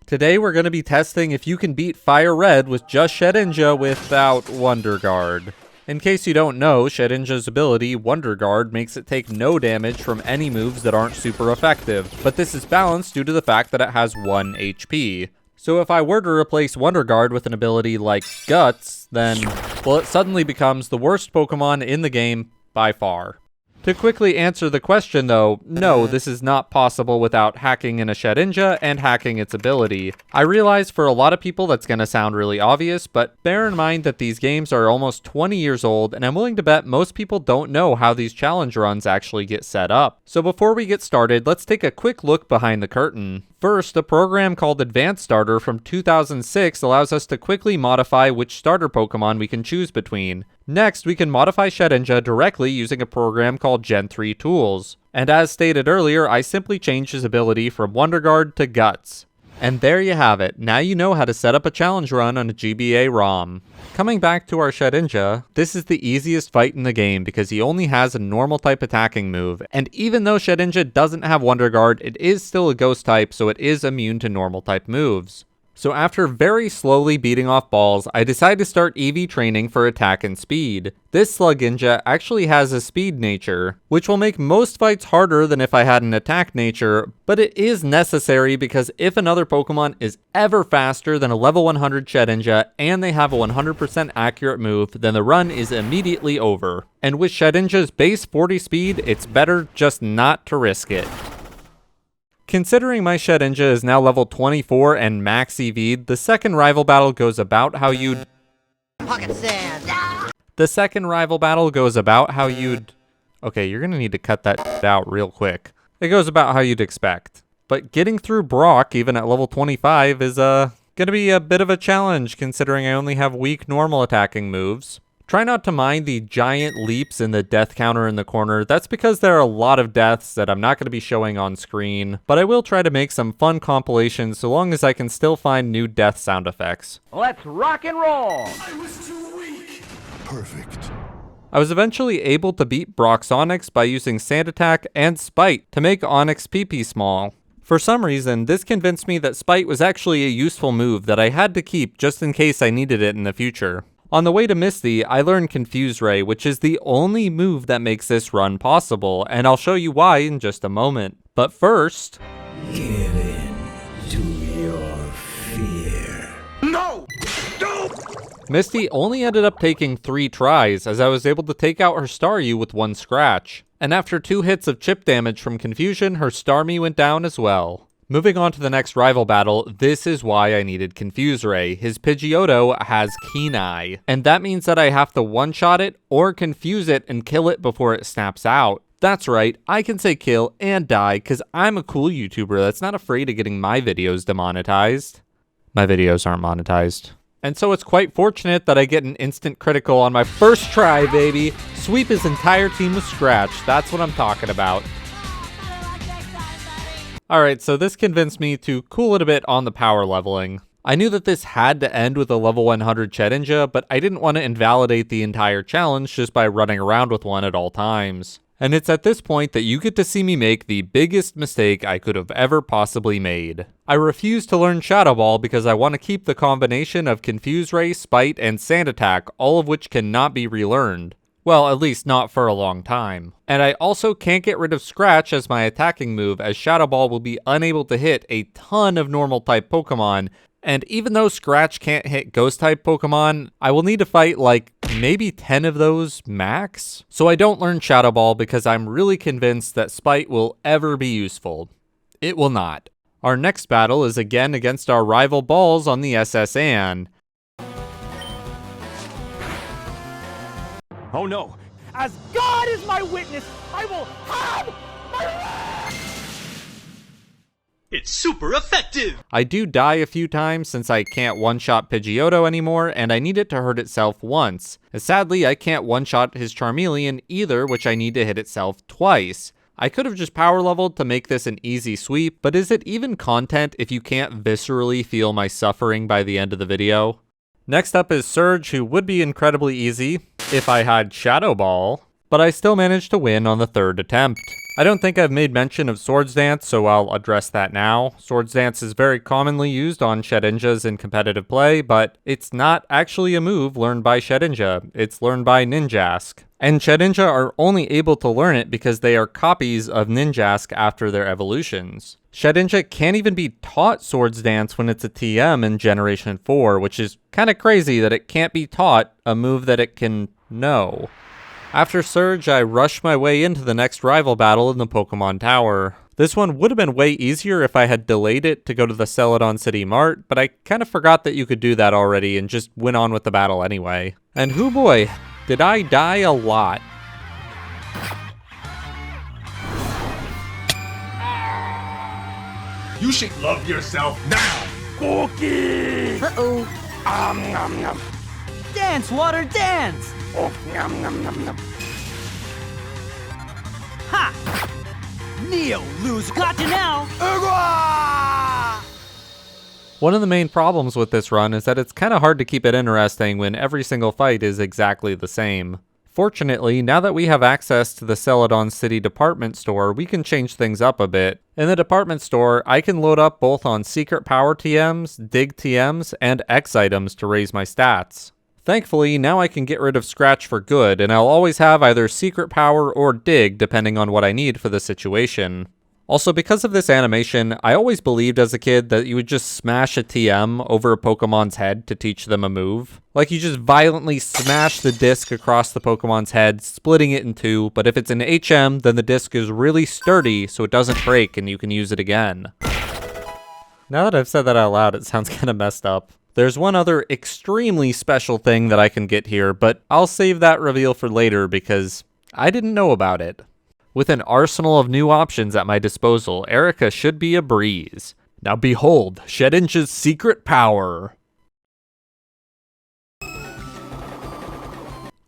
Today we're going to be testing if you can beat Fire Red with just Shedinja without Wonder Guard. In case you don't know, Shedinja's ability, Wonder Guard, makes it take no damage from any moves that aren't super effective, but this is balanced due to the fact that it has 1 HP. So if I were to replace Wonder Guard with an ability like Guts, then, well, it suddenly becomes the worst Pokemon in the game by far. To quickly answer the question though, no, this is not possible without hacking in a Shedinja and hacking its ability. I realize for a lot of people that's going to sound really obvious, but bear in mind that these games are almost 20 years old and I'm willing to bet most people don't know how these challenge runs actually get set up. So before we get started, let's take a quick look behind the curtain. First, a program called Advanced Starter from 2006 allows us to quickly modify which starter Pokemon we can choose between. Next, we can modify Shedinja directly using a program called Gen 3 Tools. And as stated earlier, I simply changed his ability from Wonder Guard to Guts. And there you have it. Now you know how to set up a challenge run on a GBA ROM. Coming back to our Shedinja, this is the easiest fight in the game because he only has a normal type attacking move, and even though Shedinja doesn't have Wonder Guard, it is still a ghost type, so it is immune to normal type moves. So after very slowly beating off balls, I decided to start EV training for attack and speed. This Slugma actually has a speed nature, which will make most fights harder than if I had an attack nature, but it is necessary because if another Pokemon is ever faster than a level 100 Shedinja and they have a 100% accurate move, then the run is immediately over. And with Shedinja's base 40 speed, it's better just not to risk it. Considering my Shedinja is now level 24 and max EV'd, the second rival battle goes about how you'd... Pocket sand! Okay, you're gonna need to cut that out real quick. It goes about how you'd expect. But getting through Brock, even at level 25, is gonna be a bit of a challenge considering I only have weak normal attacking moves. Try not to mind the giant leaps in the death counter in the corner. That's because there are a lot of deaths that I'm not going to be showing on screen, but I will try to make some fun compilations so long as I can still find new death sound effects. Let's rock and roll! I was too weak. Perfect. I was eventually able to beat Brock's Onix by using Sand Attack and Spite to make Onix PP small. For some reason, this convinced me that Spite was actually a useful move that I had to keep just in case I needed it in the future. On the way to Misty, I learned Confuse Ray, which is the only move that makes this run possible, and I'll show you why in just a moment. But first... Give in to your fear. No! No! Misty only ended up taking 3 tries, as I was able to take out her Staryu with 1 scratch. And after 2 hits of chip damage from Confusion, her Starmie went down as well. Moving on to the next rival battle, this is why I needed Confuse Ray. His Pidgeotto has Keen Eye, and that means that I have to one-shot it or confuse it and kill it before it snaps out. That's right, I can say kill and die because I'm a cool YouTuber that's not afraid of getting my videos demonetized. My videos aren't monetized. And so it's quite fortunate that I get an instant critical on my first try, baby. Sweep his entire team with Scratch, that's what I'm talking about. Alright, so this convinced me to cool it a bit on the power leveling. I knew that this had to end with a level 100 Shedinja, but I didn't want to invalidate the entire challenge just by running around with one at all times. And it's at this point that you get to see me make the biggest mistake I could have ever possibly made. I refused to learn Shadow Ball because I want to keep the combination of Confuse Ray, Spite, and Sand Attack, all of which cannot be relearned. Well, at least not for a long time. And I also can't get rid of Scratch as my attacking move, as Shadow Ball will be unable to hit a ton of normal type Pokemon, and even though Scratch can't hit ghost type Pokemon, I will need to fight like maybe 10 of those max. So I don't learn Shadow Ball because I'm really convinced that Spite will ever be useful. It will not. Our next battle is again against our rival Balls on the SS Anne. Oh no! As God is my witness, I will have my... It's super effective! I do die a few times since I can't one-shot Pidgeotto anymore, and I need it to hurt itself once. Sadly, I can't one-shot his Charmeleon either, which I need to hit itself twice. I could have just power leveled to make this an easy sweep, but is it even content if you can't viscerally feel my suffering by the end of the video? Next up is Surge, who would be incredibly easy if I had Shadow Ball, but I still managed to win on the 3rd attempt. I don't think I've made mention of Swords Dance, so I'll address that now. Swords Dance is very commonly used on Shedinjas in competitive play, but it's not actually a move learned by Shedinja. It's learned by Ninjask. And Shedinja are only able to learn it because they are copies of Ninjask after their evolutions. Shedinja can't even be taught Swords Dance when it's a TM in Generation 4, which is kind of crazy that it can't be taught a move that it can know. After Surge, I rushed my way into the next rival battle in the Pokemon Tower. This one would have been way easier if I had delayed it to go to the Celadon City Mart, but I kind of forgot that you could do that already and just went on with the battle anyway. And hoo boy, did I die a lot. You should love yourself now. Cookie! Uh-oh. Nom nom. Dance, water, dance! Oh, nom nom nom nom. Ha! Neo, lose. Gotcha now! One of the main problems with this run is that it's kind of hard to keep it interesting when every single fight is exactly the same. Fortunately, now that we have access to the Celadon City department store, we can change things up a bit. In the department store, I can load up both on Secret Power TMs, Dig TMs, and X items to raise my stats. Thankfully, now I can get rid of Scratch for good, and I'll always have either Secret Power or Dig depending on what I need for the situation. Also, because of this animation, I always believed as a kid that you would just smash a TM over a Pokemon's head to teach them a move. Like you just violently smash the disc across the Pokemon's head, splitting it in two, but if it's an HM, then the disc is really sturdy so it doesn't break and you can use it again. Now that I've said that out loud, it sounds kind of messed up. There's one other extremely special thing that I can get here, but I'll save that reveal for later because I didn't know about it. With an arsenal of new options at my disposal, Erica should be a breeze. Now behold, Shedinja's secret power.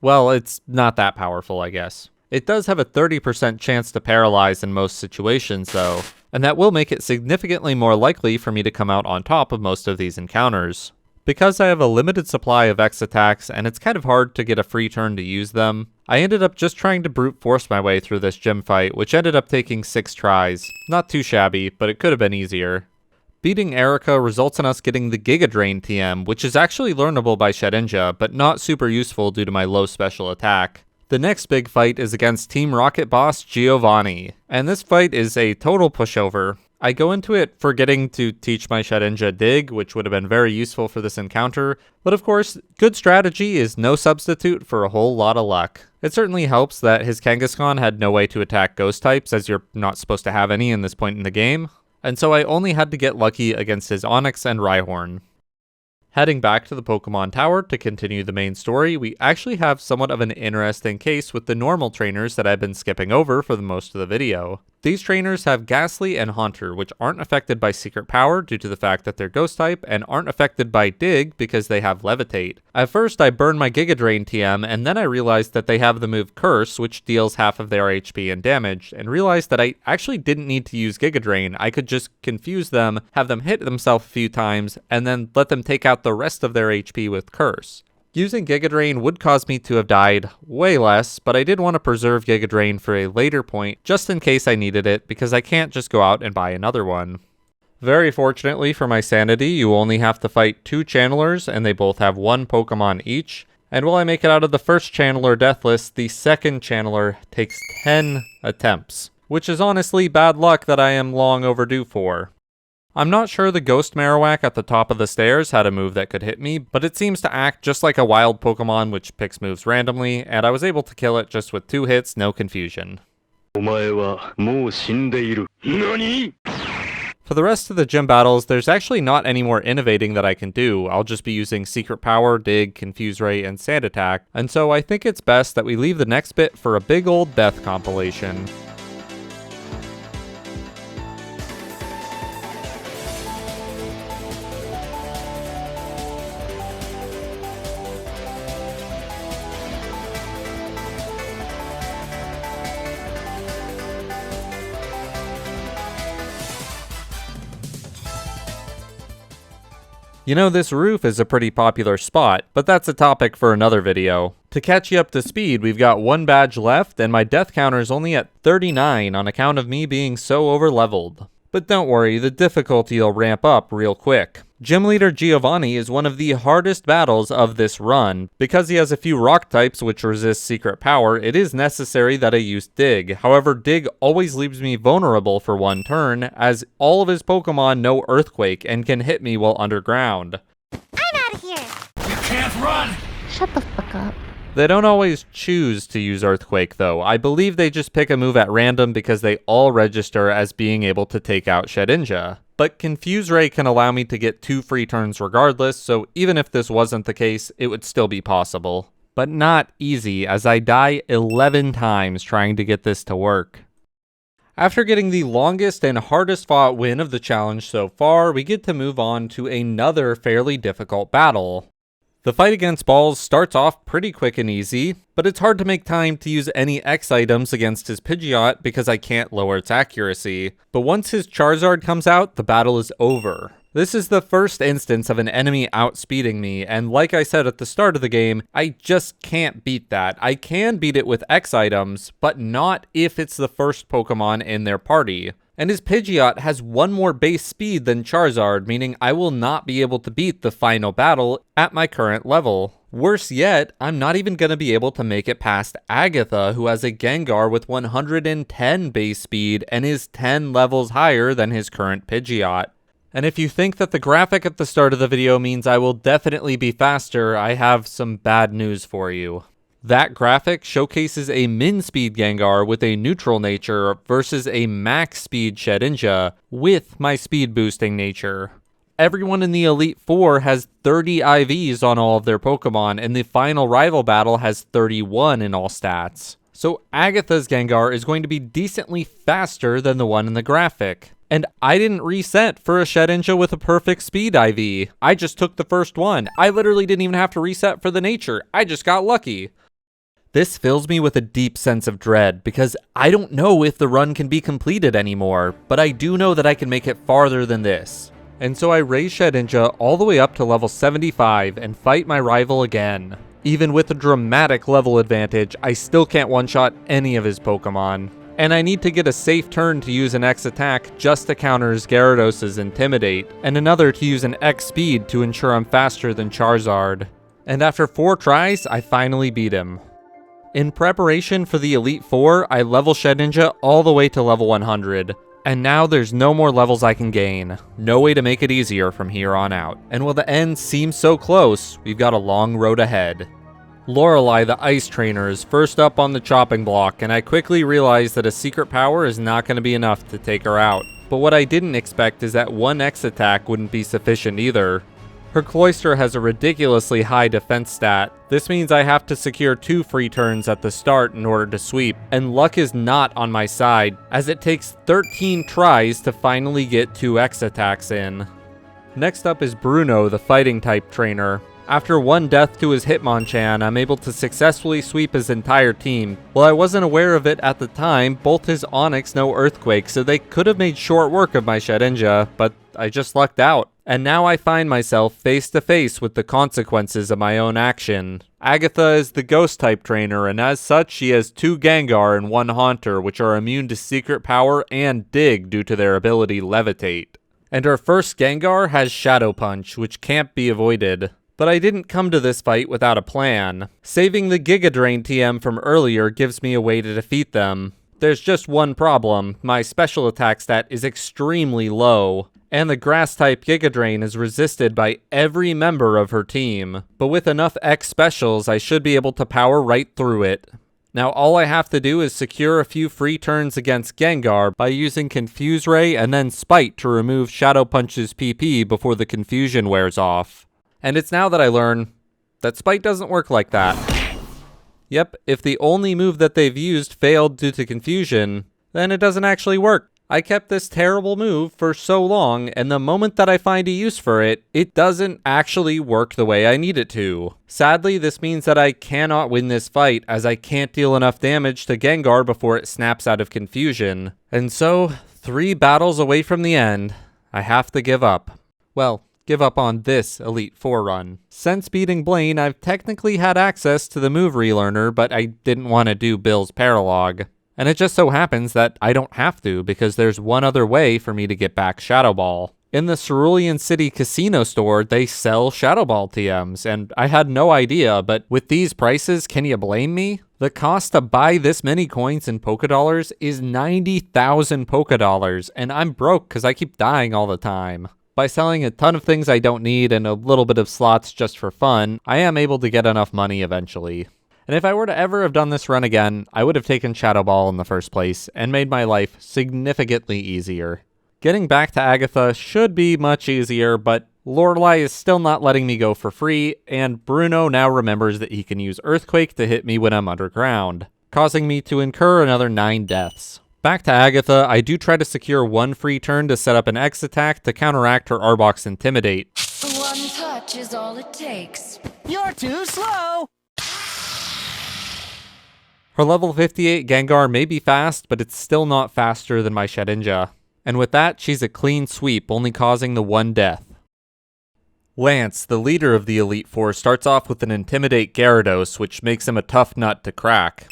Well, it's not that powerful, I guess. It does have a 30% chance to paralyze in most situations, though, and that will make it significantly more likely for me to come out on top of most of these encounters. Because I have a limited supply of X attacks and it's kind of hard to get a free turn to use them, I ended up just trying to brute force my way through this gym fight, which ended up taking 6 tries. Not too shabby, but it could have been easier. Beating Erica results in us getting the Giga Drain TM, which is actually learnable by Shedinja, but not super useful due to my low special attack. The next big fight is against Team Rocket boss Giovanni, and this fight is a total pushover. I go into it forgetting to teach my Shedinja Dig, which would have been very useful for this encounter, but of course, good strategy is no substitute for a whole lot of luck. It certainly helps that his Kangaskhan had no way to attack ghost types, as you're not supposed to have any in this point in the game, and so I only had to get lucky against his Onix and Rhyhorn. Heading back to the Pokemon Tower to continue the main story, we actually have somewhat of an interesting case with the normal trainers that I've been skipping over for the most of the video. These trainers have Ghastly and Haunter, which aren't affected by Secret Power due to the fact that they're Ghost type, and aren't affected by Dig because they have Levitate. At first I burned my Giga Drain TM, and then I realized that they have the move Curse, which deals half of their HP and damage, and realized that I actually didn't need to use Giga Drain. I could just confuse them, have them hit themselves a few times, and then let them take out the rest of their HP with Curse. Using Giga Drain would cause me to have died way less, but I did want to preserve Giga Drain for a later point, just in case I needed it, because I can't just go out and buy another one. Very fortunately for my sanity, you only have to fight 2 channelers, and they both have 1 Pokemon each. And while I make it out of the first channeler deathless, the second channeler takes 10 attempts, which is honestly bad luck that I am long overdue for. I'm not sure the Ghost Marowak at the top of the stairs had a move that could hit me, but it seems to act just like a wild Pokemon which picks moves randomly, and I was able to kill it just with 2 hits, no confusion. For the rest of the gym battles, there's actually not any more innovating that I can do. I'll just be using Secret Power, Dig, Confuse Ray, and Sand Attack, and so I think it's best that we leave the next bit for a big old death compilation. You know, this roof is a pretty popular spot, but that's a topic for another video. To catch you up to speed, we've got one badge left, and my death counter is only at 39 on account of me being so over-leveled. But don't worry, the difficulty will ramp up real quick. Gym Leader Giovanni is one of the hardest battles of this run. Because he has a few rock types which resist secret power, it is necessary that I use Dig. However, Dig always leaves me vulnerable for one turn, as all of his Pokemon know Earthquake and can hit me while underground. I'm out of here! You can't run! Shut the fuck up. They don't always choose to use Earthquake though. I believe they just pick a move at random because they all register as being able to take out Shedinja. But Confuse Ray can allow me to get 2 free turns regardless, so even if this wasn't the case, it would still be possible. But not easy, as I die 11 times trying to get this to work. After getting the longest and hardest fought win of the challenge so far, we get to move on to another fairly difficult battle. The fight against Balls starts off pretty quick and easy, but it's hard to make time to use any X items against his Pidgeot because I can't lower its accuracy. But once his Charizard comes out, the battle is over. This is the first instance of an enemy outspeeding me, and like I said at the start of the game, I just can't beat that. I can beat it with X items, but not if it's the first Pokemon in their party. And his Pidgeot has 1 more base speed than Charizard, meaning I will not be able to beat the final battle at my current level. Worse yet, I'm not even going to be able to make it past Agatha, who has a Gengar with 110 base speed and is 10 levels higher than his current Pidgeot. And if you think that the graphic at the start of the video means I will definitely be faster, I have some bad news for you. That graphic showcases a min speed Gengar with a neutral nature versus a max speed Shedinja with my speed boosting nature. Everyone in the Elite Four has 30 IVs on all of their Pokemon, and the final rival battle has 31 in all stats. So Agatha's Gengar is going to be decently faster than the one in the graphic. And I didn't reset for a Shedinja with a perfect speed IV. I just took the first one. I literally didn't even have to reset for the nature. I just got lucky. This fills me with a deep sense of dread because I don't know if the run can be completed anymore, but I do know that I can make it farther than this. And so I raise Shedinja all the way up to level 75 and fight my rival again. Even with a dramatic level advantage, I still can't one-shot any of his Pokemon. And I need to get a safe turn to use an X attack just to counter his Gyarados' Intimidate, and another to use an X speed to ensure I'm faster than Charizard. And after 4 tries, I finally beat him. In preparation for the Elite Four, I level Shedinja all the way to level 100. And now there's no more levels I can gain. No way to make it easier from here on out. And while the end seems so close, we've got a long road ahead. Lorelei, the ice trainer, is first up on the chopping block, and I quickly realize that a secret power is not going to be enough to take her out. But what I didn't expect is that 1 X attack wouldn't be sufficient either. Her Cloyster has a ridiculously high defense stat. This means I have to secure 2 free turns at the start in order to sweep, and luck is not on my side, as it takes 13 tries to finally get 2 X attacks in. Next up is Bruno, the fighting type trainer. After 1 death to his Hitmonchan, I'm able to successfully sweep his entire team. While I wasn't aware of it at the time, both his Onix know Earthquake, so they could have made short work of my Shedinja, but I just lucked out. And now I find myself face to face with the consequences of my own action. Agatha is the ghost type trainer, and as such she has 2 Gengar and 1 Haunter, which are immune to secret power and dig due to their ability Levitate. And her first Gengar has Shadow Punch, which can't be avoided. But I didn't come to this fight without a plan. Saving the Giga Drain TM from earlier gives me a way to defeat them. There's just one problem. My special attack stat is extremely low, and the Grass-type Giga Drain is resisted by every member of her team. But with enough X specials, I should be able to power right through it. Now all I have to do is secure a few free turns against Gengar by using Confuse Ray and then Spite to remove Shadow Punch's PP before the confusion wears off. And it's now that I learn that Spite doesn't work like that. Yep, if the only move that they've used failed due to confusion, then it doesn't actually work. I kept this terrible move for so long, and the moment that I find a use for it, it doesn't actually work the way I need it to. Sadly, this means that I cannot win this fight, as I can't deal enough damage to Gengar before it snaps out of confusion. And so, 3 battles away from the end, I have to give up. Well, give up on this Elite Four run. Since beating Blaine, I've technically had access to the move relearner, but I didn't want to do Bill's Paralog. And it just so happens that I don't have to, because there's one other way for me to get back Shadow Ball. In the Cerulean City Casino store, they sell Shadow Ball TMs, and I had no idea, but with these prices, can you blame me? The cost to buy this many coins in Poké Dollars is 90,000 Poké Dollars, and I'm broke because I keep dying all the time. By selling a ton of things I don't need and a little bit of slots just for fun, I am able to get enough money eventually. And if I were to ever have done this run again, I would have taken Shadow Ball in the first place and made my life significantly easier. Getting back to Agatha should be much easier, but Lorelei is still not letting me go for free, and Bruno now remembers that he can use Earthquake to hit me when I'm underground, causing me to incur another 9 deaths. Back to Agatha, I do try to secure one free turn to set up an X attack to counteract her Arbok's Intimidate. One touch is all it takes. You're too slow! Her level 58 Gengar may be fast, but it's still not faster than my Shedinja. And with that, she's a clean sweep, only causing the 1 death. Lance, the leader of the Elite Four, starts off with an Intimidate Gyarados, which makes him a tough nut to crack.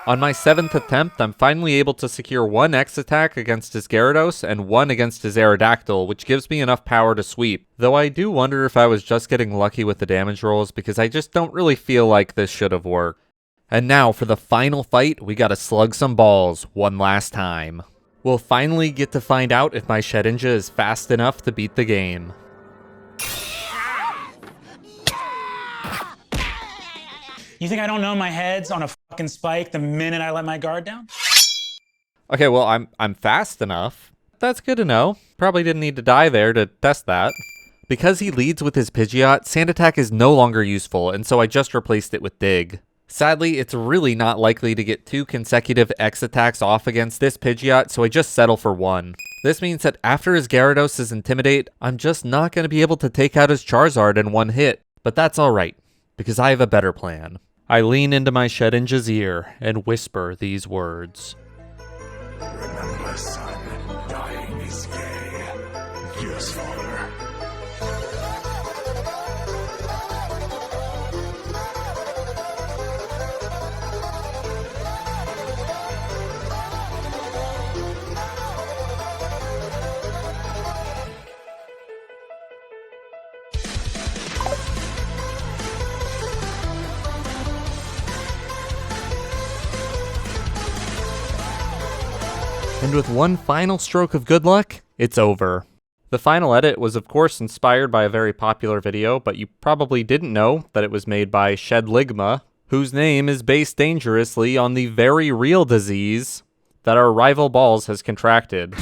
On my 7th attempt, I'm finally able to secure 1 X attack against his Gyarados and 1 against his Aerodactyl, which gives me enough power to sweep. Though I do wonder if I was just getting lucky with the damage rolls, because I just don't really feel like this should have worked. And now for the final fight, we gotta slug some balls one last time. We'll finally get to find out if my Shedinja is fast enough to beat the game. You think I don't know my head's on a fucking spike the minute I let my guard down? Okay, well, I'm fast enough. That's good to know. Probably didn't need to die there to test that. Because he leads with his Pidgeot, Sand Attack is no longer useful, and so I just replaced it with Dig. Sadly, it's really not likely to get 2 consecutive X attacks off against this Pidgeot, so I just settle for 1. This means that after his Gyarados' Intimidate, I'm just not going to be able to take out his Charizard in 1 hit. But that's alright, because I have a better plan. I lean into my Shedinja's ear and whisper these words. Remember, son, dying is gay. Yes, father. And with one final stroke of good luck, it's over. The final edit was of course inspired by a very popular video, but you probably didn't know that it was made by Slugma, whose name is based dangerously on the very real disease that our rival Balls has contracted.